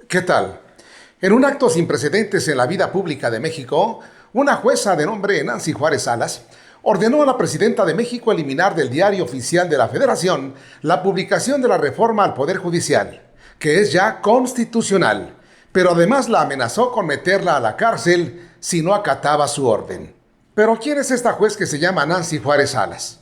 ¿Qué tal? En un acto sin precedentes en la vida pública de México, una jueza de nombre Nancy Juárez Salas ordenó a la presidenta de México eliminar del Diario Oficial de la Federación la publicación de la reforma al Poder Judicial, que es ya constitucional, pero además la amenazó con meterla a la cárcel si no acataba su orden. ¿Pero quién es esta juez que se llama Nancy Juárez Salas?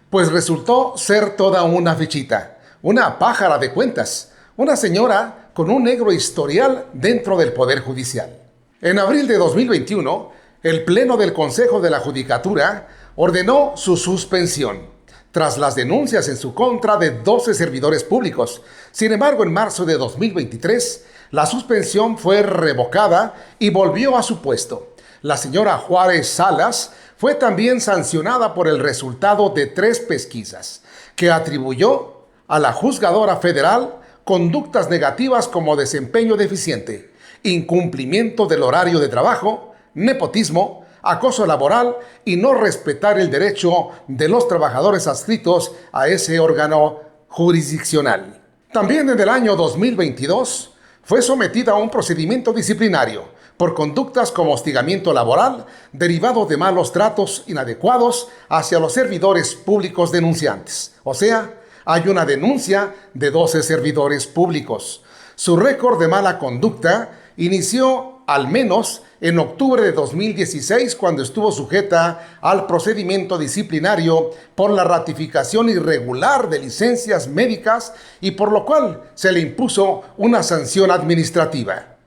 Pues resultó ser toda una fichita, una pájara de cuentas, una señora con un negro historial dentro del Poder Judicial. En abril de 2021, el Pleno del Consejo de la Judicatura ordenó su suspensión, tras las denuncias en su contra de 12 servidores públicos. Sin embargo, en marzo de 2023, la suspensión fue revocada y volvió a su puesto. La señora Juárez Salas fue también sancionada por el resultado de 3 pesquisas, que atribuyó a la juzgadora federal conductas negativas como desempeño deficiente, incumplimiento del horario de trabajo, nepotismo, acoso laboral y no respetar el derecho de los trabajadores adscritos a ese órgano jurisdiccional. También en el año 2022 fue sometida a un procedimiento disciplinario por conductas como hostigamiento laboral derivado de malos tratos inadecuados hacia los servidores públicos denunciantes. O sea, hay una denuncia de 12 servidores públicos. Su récord de mala conducta inició al menos en octubre de 2016, cuando estuvo sujeta al procedimiento disciplinario por la ratificación irregular de licencias médicas y por lo cual se le impuso una sanción administrativa.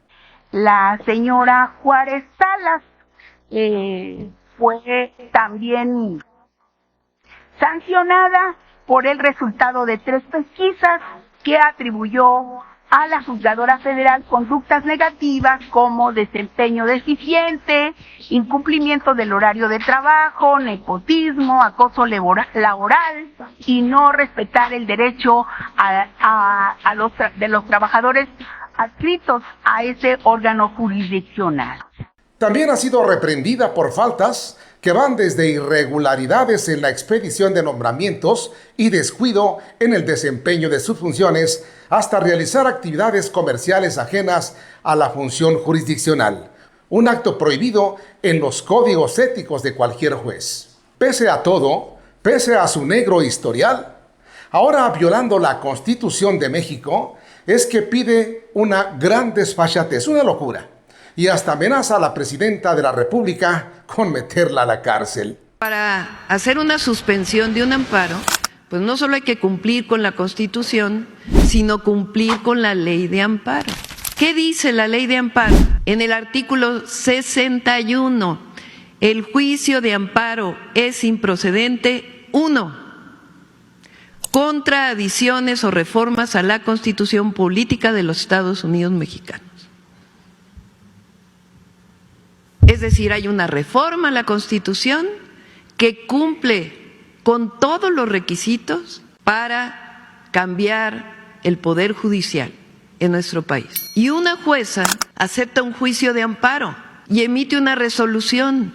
La señora Juárez Salas fue también sancionada por el resultado de 3 pesquisas que atribuyó a la juzgadora federal conductas negativas como desempeño deficiente, incumplimiento del horario de trabajo, nepotismo, acoso laboral y no respetar el derecho de los trabajadores adscritos a ese órgano jurisdiccional. También ha sido reprendida por faltas que van desde irregularidades en la expedición de nombramientos y descuido en el desempeño de sus funciones hasta realizar actividades comerciales ajenas a la función jurisdiccional, un acto prohibido en los códigos éticos de cualquier juez. Pese a todo, pese a su negro historial, ahora violando la Constitución de México, es que pide una gran desfachatez, una locura, y hasta amenaza a la presidenta de la República con meterla a la cárcel. Para hacer una suspensión de un amparo, pues no solo hay que cumplir con la Constitución, sino cumplir con la ley de amparo. ¿Qué dice la ley de amparo? En el artículo 61, el juicio de amparo es improcedente, 1, contra adiciones o reformas a la Constitución Política de los Estados Unidos Mexicanos. Es decir, hay una reforma a la Constitución que cumple con todos los requisitos para cambiar el Poder Judicial en nuestro país. Y una jueza acepta un juicio de amparo y emite una resolución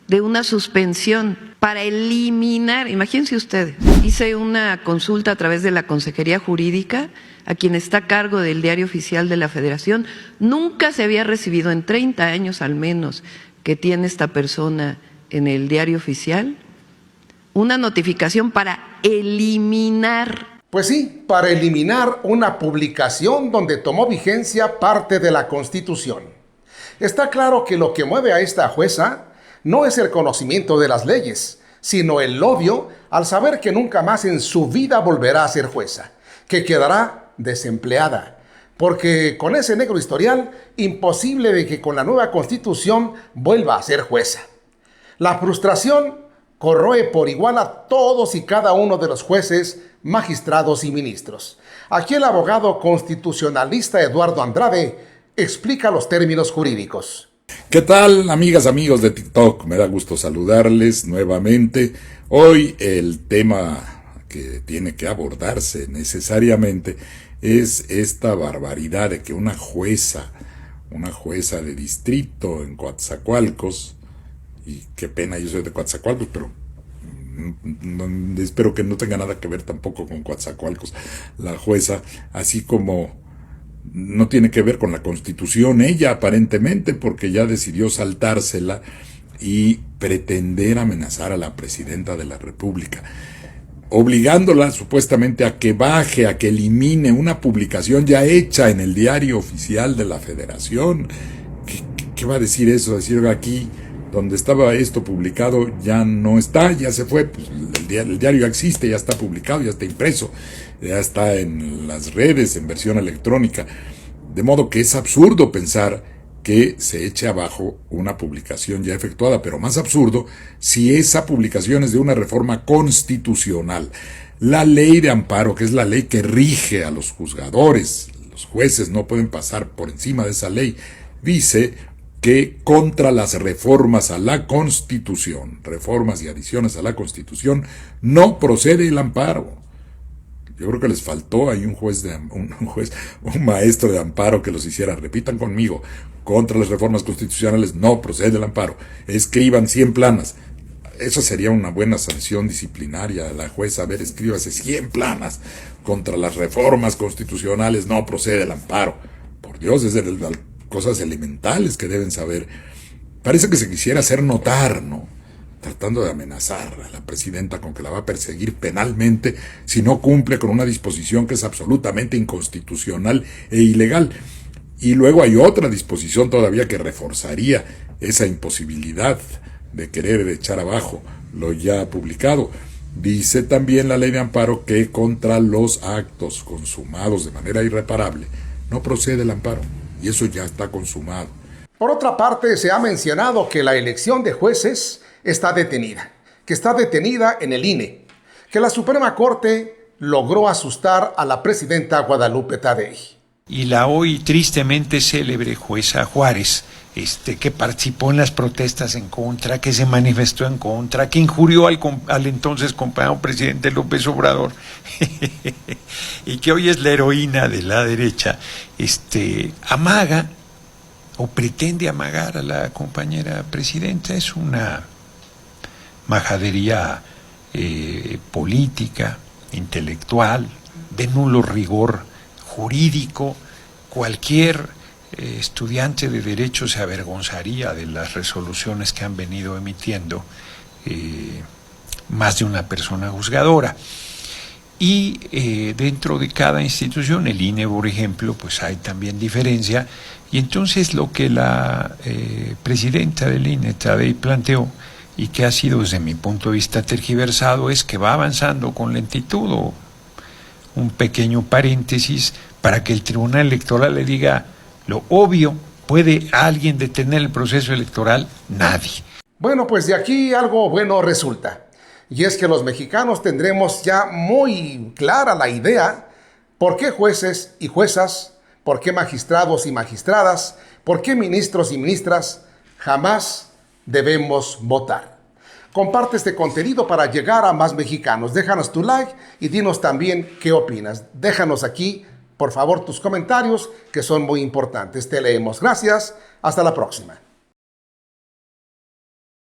de una suspensión para eliminar, imagínense ustedes, hice una consulta a través de la Consejería Jurídica a quien está a cargo del Diario Oficial de la Federación. Nunca se había recibido en 30 años al menos que tiene esta persona en el Diario Oficial una notificación para eliminar. Pues sí, para eliminar una publicación donde tomó vigencia parte de la Constitución. Está claro que lo que mueve a esta jueza no es el conocimiento de las leyes, sino el odio al saber que nunca más en su vida volverá a ser jueza, que quedará desempleada, porque con ese negro historial, imposible de que con la nueva Constitución vuelva a ser jueza. La frustración corroe por igual a todos y cada uno de los jueces, magistrados y ministros. Aquí el abogado constitucionalista Eduardo Andrade explica los términos jurídicos. ¿Qué tal, amigas, amigos de TikTok? Me da gusto saludarles nuevamente. Hoy el tema que tiene que abordarse necesariamente es esta barbaridad de que una jueza de distrito en Coatzacoalcos, y qué pena, yo soy de Coatzacoalcos, pero espero que no tenga nada que ver tampoco con Coatzacoalcos, la jueza, así como no tiene que ver con la Constitución ella aparentemente, porque ya decidió saltársela y pretender amenazar a la presidenta de la República, obligándola supuestamente a que baje, a que elimine una publicación ya hecha en el Diario Oficial de la Federación. ¿Qué va a decir eso? Decir aquí, donde estaba esto publicado, ya no está, ya se fue, pues el diario ya existe, ya está publicado, ya está impreso, ya está en las redes, en versión electrónica. De modo que es absurdo pensar que se eche abajo una publicación ya efectuada, pero más absurdo si esa publicación es de una reforma constitucional. La ley de amparo, que es la ley que rige a los juzgadores, los jueces no pueden pasar por encima de esa ley, dice que contra las reformas a la Constitución, reformas y adiciones a la Constitución, no procede el amparo. Yo creo que les faltó ahí un maestro de amparo que los hiciera. Repitan conmigo: contra las reformas constitucionales no procede el amparo. Escriban 100 planas. Eso sería una buena sanción disciplinaria a la jueza. A ver, escríbase 100 planas. Contra las reformas constitucionales no procede el amparo. Por Dios, es de las cosas elementales que deben saber. Parece que se quisiera hacer notar, ¿no? Tratando de amenazar a la presidenta con que la va a perseguir penalmente si no cumple con una disposición que es absolutamente inconstitucional e ilegal. Y luego hay otra disposición todavía que reforzaría esa imposibilidad de querer echar abajo lo ya publicado. Dice también la ley de amparo que contra los actos consumados de manera irreparable no procede el amparo, y eso ya está consumado. Por otra parte, se ha mencionado que la elección de jueces está detenida, que está detenida en el INE, que la Suprema Corte logró asustar a la presidenta Guadalupe Tadei. Y la hoy tristemente célebre jueza Juárez, que participó en las protestas en contra, que se manifestó en contra, que injurió al entonces compañero presidente López Obrador, y que hoy es la heroína de la derecha, amaga o pretende amagar a la compañera presidenta. Es una majadería política, intelectual, de nulo rigor jurídico. Cualquier estudiante de derecho se avergonzaría de las resoluciones que han venido emitiendo más de una persona juzgadora. Y dentro de cada institución, el INE, por ejemplo, pues hay también diferencia. Y entonces lo que la presidenta del INE, Tadei, planteó, y que ha sido desde mi punto de vista tergiversado, es que va avanzando con lentitud, o un pequeño paréntesis, para que el Tribunal Electoral le diga lo obvio. ¿Puede alguien detener el proceso electoral? Nadie. Bueno, pues de aquí algo bueno resulta, y es que los mexicanos tendremos ya muy clara la idea por qué jueces y juezas, por qué magistrados y magistradas, por qué ministros y ministras jamás debemos votar. Comparte este contenido para llegar a más mexicanos. Déjanos tu like y dinos también qué opinas. Déjanos aquí, por favor, tus comentarios, que son muy importantes. Te leemos. Gracias. Hasta la próxima.